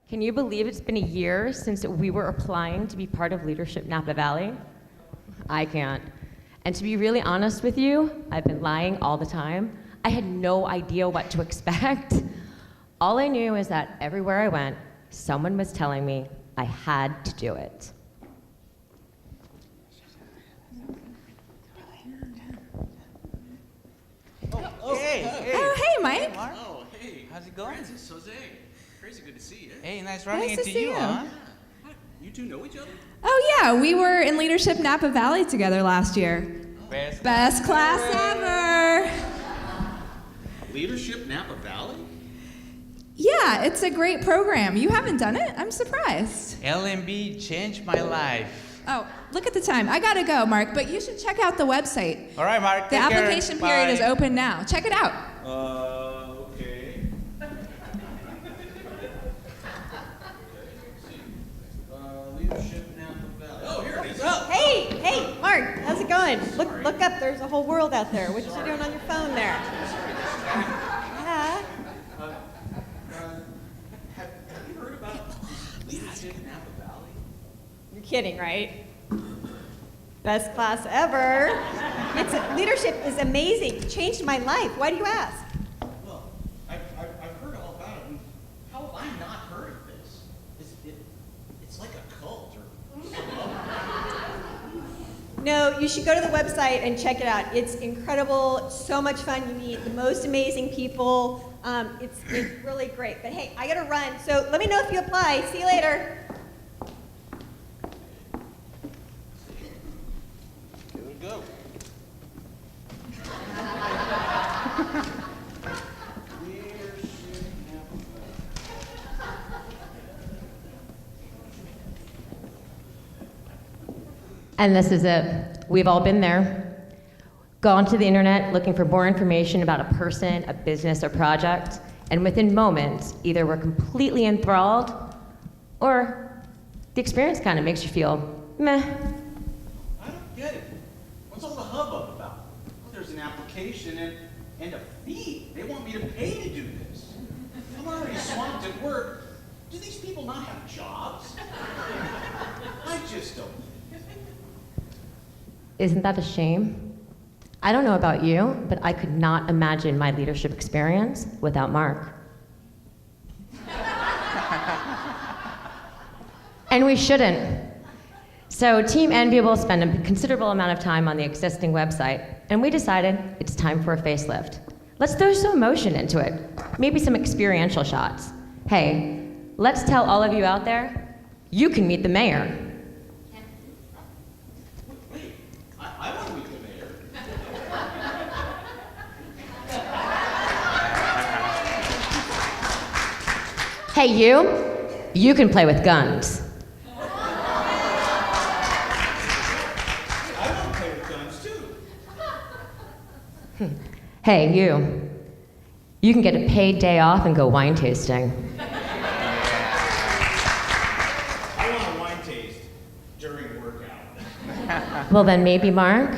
Can you believe it's been a year since we were applying to be part of Leadership Napa Valley? I can't. And to be really honest with you, I've been lying all the time. I had no idea what to expect. All I knew is that everywhere I went, someone was telling me I had to do it. Hey, Mike. Oh, hey. How's it going? Francis, Jose. Crazy good to see you. Hey, nice running Nice to into see you, you. huh? You two know each other? Oh yeah, we were in Leadership Napa Valley together last year. Best class ever. Leadership Napa Valley? Yeah, it's a great program. You haven't done it? I'm surprised. LMB changed my life. Oh, look at the time. I gotta go, Mark, but you should check out the website. All right, Mark. The take care. application period Bye. is open now. Check it out. Okay. Leadership Napa Valley. Oh, here it is. Oh. Hey, Mark, how's it going? Look up, there's a whole world out there. What you doing on your phone there? Yeah. Have you heard about Leadership Napa Valley? You're kidding, right? Best class ever. Leadership is amazing. Changed my life. Why do you ask? Well, I've heard all about it. And how have I not heard of this? It's like a cult or something. No, you should go to the website and check it out. It's incredible. It's so much fun. You meet the most amazing people. It's really great. But hey, I gotta run. So let me know if you apply. See you later. Here we go. And this is it. We've all been there. Gone to the internet looking for more information about a person, a business, or project, and within moments, either we're completely enthralled, or the experience kind of makes you feel meh. I don't get it. What's all the hubbub about? Well, there's an application and a fee. They want me to pay to do this. I'm already swamped at work. Do these people not have jobs? I just don't. Isn't that a shame? I don't know about you, but I could not imagine my leadership experience without Mark. And we shouldn't. So Team NVAble spent a considerable amount of time on the existing website, and we decided it's time for a facelift. Let's throw some emotion into it, maybe some experiential shots. Hey, let's tell all of you out there, you can meet the mayor. Wait, I want to meet the mayor. Hey, you can play with guns. I want to play with guns too. Hey, you can get a paid day off and go wine tasting. I want a wine taste during a workout. Well, then maybe Mark?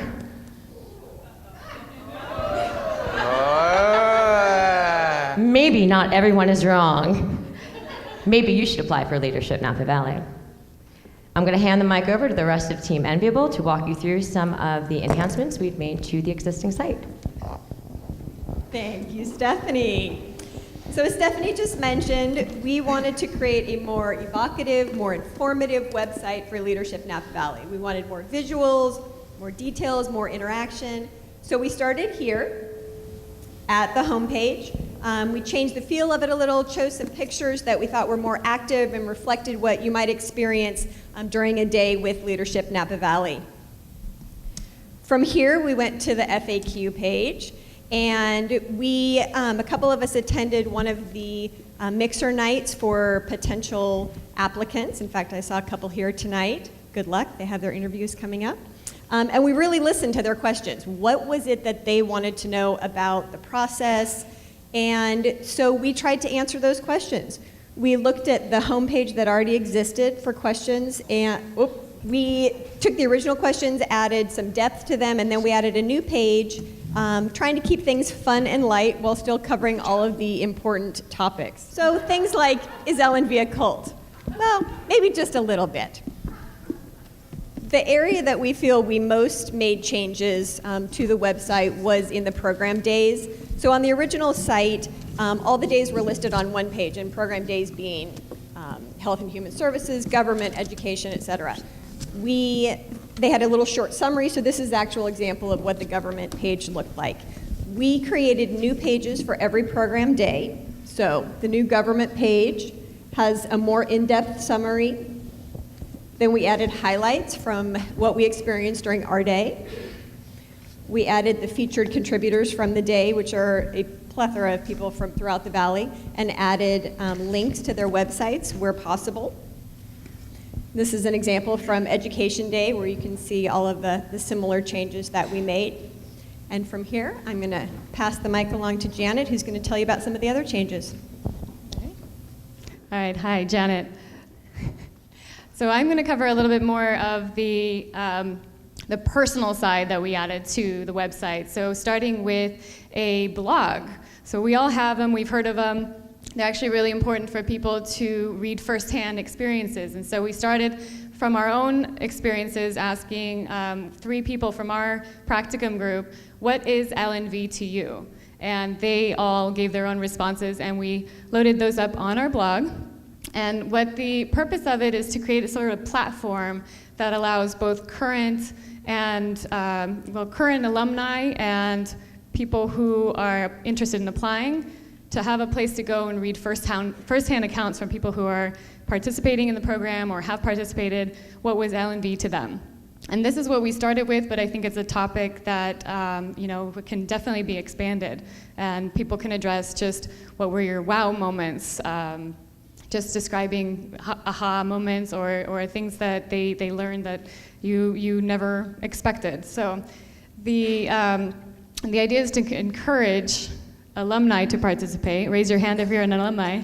Maybe not everyone is wrong. Maybe you should apply for Leadership Napa Valley. I'm going to hand the mic over to the rest of Team NVAble to walk you through some of the enhancements we've made to the existing site. Thank you, Stephanie. So as Stephanie just mentioned, we wanted to create a more evocative, more informative website for Leadership Napa Valley. We wanted more visuals, more details, more interaction. So we started here at the homepage. We changed the feel of it a little, chose some pictures that we thought were more active and reflected what you might experience during a day with Leadership Napa Valley. From here, we went to the FAQ page, and we, a couple of us attended one of the mixer nights for potential applicants. In fact, I saw a couple here tonight. Good luck, they have their interviews coming up. And we really listened to their questions. What was it that they wanted to know about the process? And so we tried to answer those questions. We looked at the homepage that already existed for questions, and We took the original questions, added some depth to them, and then we added a new page, trying to keep things fun and light while still covering all of the important topics. So things like, is LNV a cult? Well, maybe just a little bit. The area that we feel we most made changes to the website was in the program days. So on the original site, all the days were listed on one page, and program days being health and human services, government, education, et cetera. They had a little short summary, so this is the actual example of what the government page looked like. We created new pages for every program day. So the new government page has a more in-depth summary. Then we added highlights from what we experienced during our day. We added the featured contributors from the day, which are a plethora of people from throughout the Valley, and added links to their websites where possible. This is an example from Education Day where you can see all of the similar changes that we made. And from here, I'm going to pass the mic along to Janet, who's going to tell you about some of the other changes. All right, hi, Janet. So I'm going to cover a little bit more of the personal side that we added to the website. So starting with a blog. So we all have them, we've heard of them. They're actually really important for people to read firsthand experiences. And so we started from our own experiences asking 3 people from our practicum group, what is LNV to you? And they all gave their own responses, and we loaded those up on our blog. And what the purpose of it is to create a sort of platform that allows both current alumni and people who are interested in applying to have a place to go and read firsthand accounts from people who are participating in the program or have participated, what was LNV to them. And this is what we started with, but I think it's a topic that can definitely be expanded, and people can address just what were your wow moments, just describing aha moments or things that they learned that you never expected. So the idea is to encourage alumni to participate. Raise your hand if you're an alumni.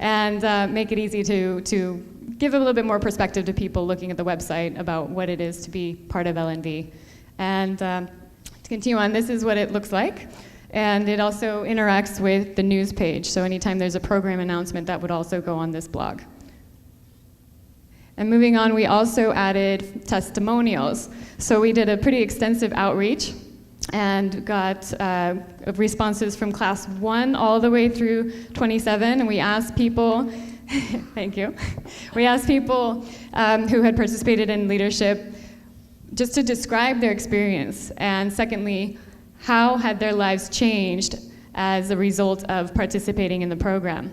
And make it easy to give a little bit more perspective to people looking at the website about what it is to be part of LNV. And to continue on, this is what it looks like. And it also interacts with the news page. So anytime there's a program announcement, that would also go on this blog. And moving on, we also added testimonials. So we did a pretty extensive outreach and got responses from class 1 all the way through 27, and we asked people, thank you, we asked people who had participated in leadership just to describe their experience, and secondly, how had their lives changed as a result of participating in the program.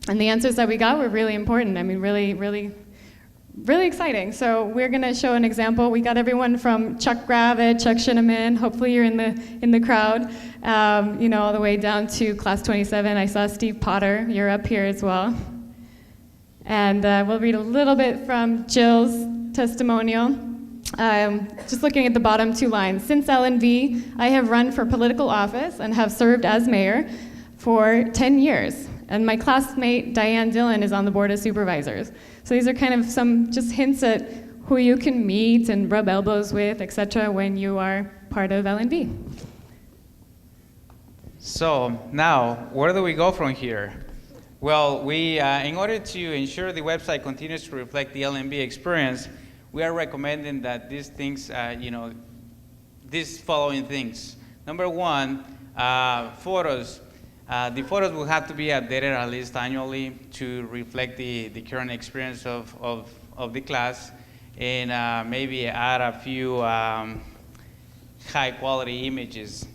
And the answers that we got were really important. I mean, really exciting. So we're going to show an example. We got everyone from Chuck Gravitt, Chuck Shinneman. Hopefully you're in the crowd. All the way down to class 27. I saw Steve Potter. You're up here as well. And we'll read a little bit from Jill's testimonial. Just looking at the bottom 2 lines. Since LNV, I have run for political office and have served as mayor for 10 years. And my classmate, Diane Dillon, is on the board of supervisors. So these are kind of some just hints at who you can meet and rub elbows with, etc., when you are part of LNV. So now, where do we go from here? Well, we, in order to ensure the website continues to reflect the LNV experience, we are recommending that these things, these following things. Number 1, photos. The photos will have to be updated at least annually to reflect the current experience of the class, and maybe add a few high quality images.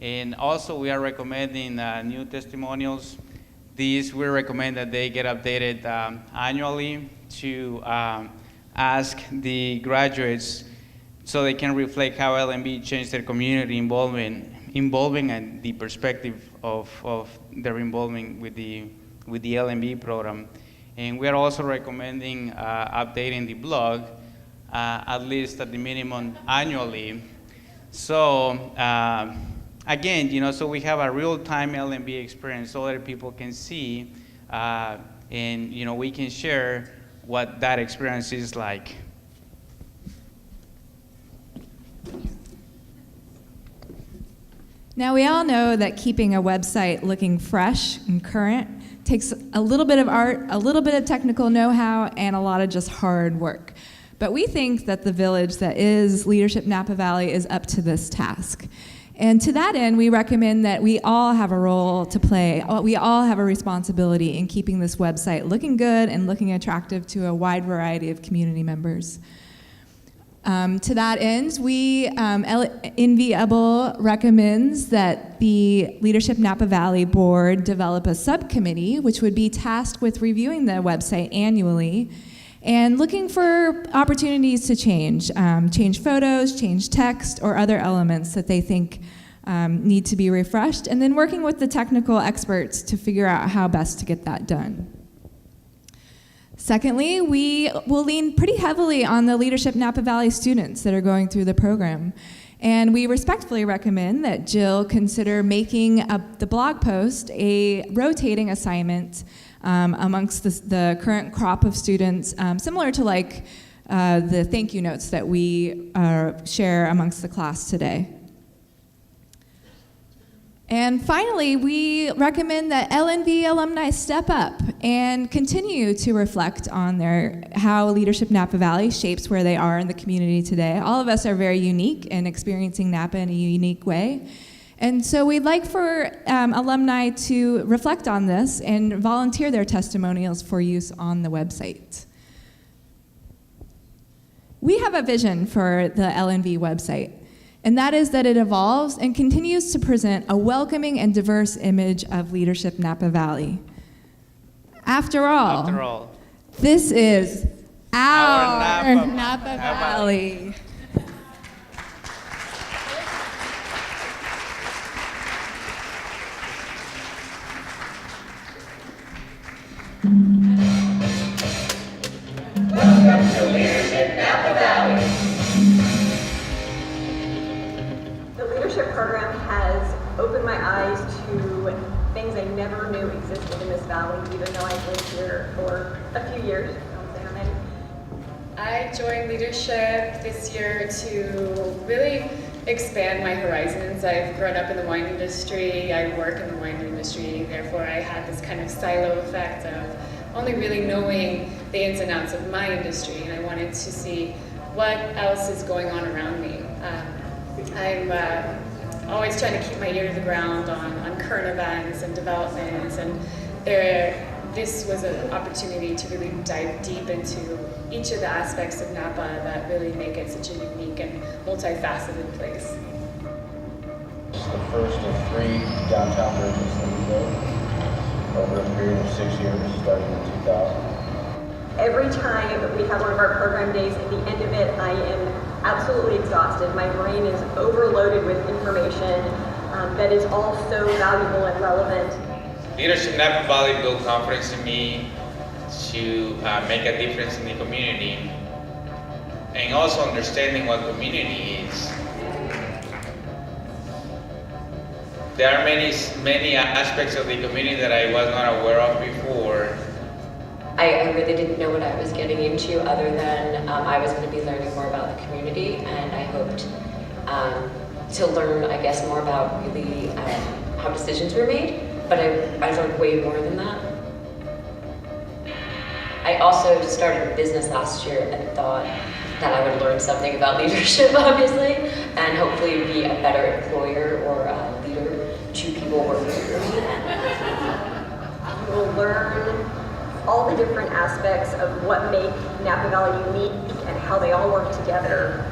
And also we are recommending new testimonials. These we recommend that they get updated annually to ask the graduates so they can reflect how LNB changed their community involving and the perspective of their involvement with the LNB program. And we are also recommending updating the blog at least at the minimum annually. So again, so we have a real-time LNB experience so other people can see and we can share what that experience is like. Now, we all know that keeping a website looking fresh and current takes a little bit of art, a little bit of technical know-how, and a lot of just hard work. But we think that the village that is Leadership Napa Valley is up to this task. And to that end, we recommend that we all have a role to play. We all have a responsibility in keeping this website looking good and looking attractive to a wide variety of community members. To that end, NVAble recommends that the Leadership Napa Valley Board develop a subcommittee which would be tasked with reviewing the website annually and looking for opportunities to change photos, change text, or other elements that they think need to be refreshed, and then working with the technical experts to figure out how best to get that done. Secondly, we will lean pretty heavily on the Leadership Napa Valley students that are going through the program. And we respectfully recommend that Jill consider making the blog post a rotating assignment amongst the current crop of students, similar to like the thank you notes that we share amongst the class today. And finally, we recommend that LNV alumni step up and continue to reflect on how Leadership Napa Valley shapes where they are in the community today. All of us are very unique and experiencing Napa in a unique way. And so we'd like for alumni to reflect on this and volunteer their testimonials for use on the website. We have a vision for the LNV website, and that is that it evolves and continues to present a welcoming and diverse image of Leadership Napa Valley. After all, this is our Napa Valley. Welcome to Leadership Napa Valley. The leadership program has opened my eyes to things I never knew existed in this valley, even though I've lived here for a few years. I joined leadership this year to really expand my horizons. I've grown up in the wine industry, I work in the wine industry, therefore I had this kind of silo effect of only really knowing the ins and outs of my industry, and I wanted to see what else is going on around me. I'm always trying to keep my ear to the ground on current events and developments, and this was an opportunity to really dive deep into each of the aspects of Napa that really make it such a unique and multifaceted place. It's the first of 3 downtown bridges that we built over a period of 6 years, starting in 2000. Every time we have one of our program days, at the end of it, I am absolutely exhausted. My brain is overloaded with information that is all so valuable and relevant. Leadership Napa Valley built confidence in me to make a difference in the community, and also understanding what community is. There are many aspects of the community that I was not aware of before. I really didn't know what I was getting into, other than I was going to be learning more about the community, and I hoped to learn, I guess, more about really how decisions were made, but I learned way more than that. I also started a business last year and thought that I would learn something about leadership, obviously, and hopefully be a better employer or a leader to people working for me. You will learn all the different aspects of what make Napa Valley unique and how they all work together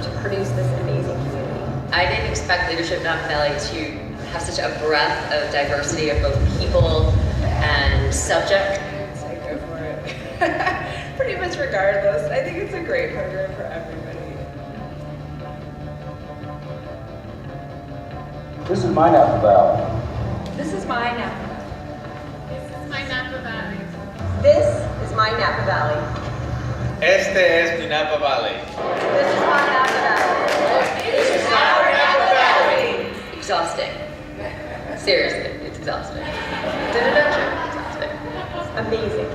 to produce this amazing community. I didn't expect Leadership Napa Valley to have such a breadth of diversity of both people and subject. So go for it. Pretty much regardless. I think it's a great program for everybody. This is my Napa Valley. This is my Napa Valley. This is my Napa Valley. This is my Napa Valley. Este es mi Napa Valley. This is my Napa Valley. This is our Napa Valley. Exhausting. Seriously, it's exhausting. It's an adventure. Exhausting. Amazing.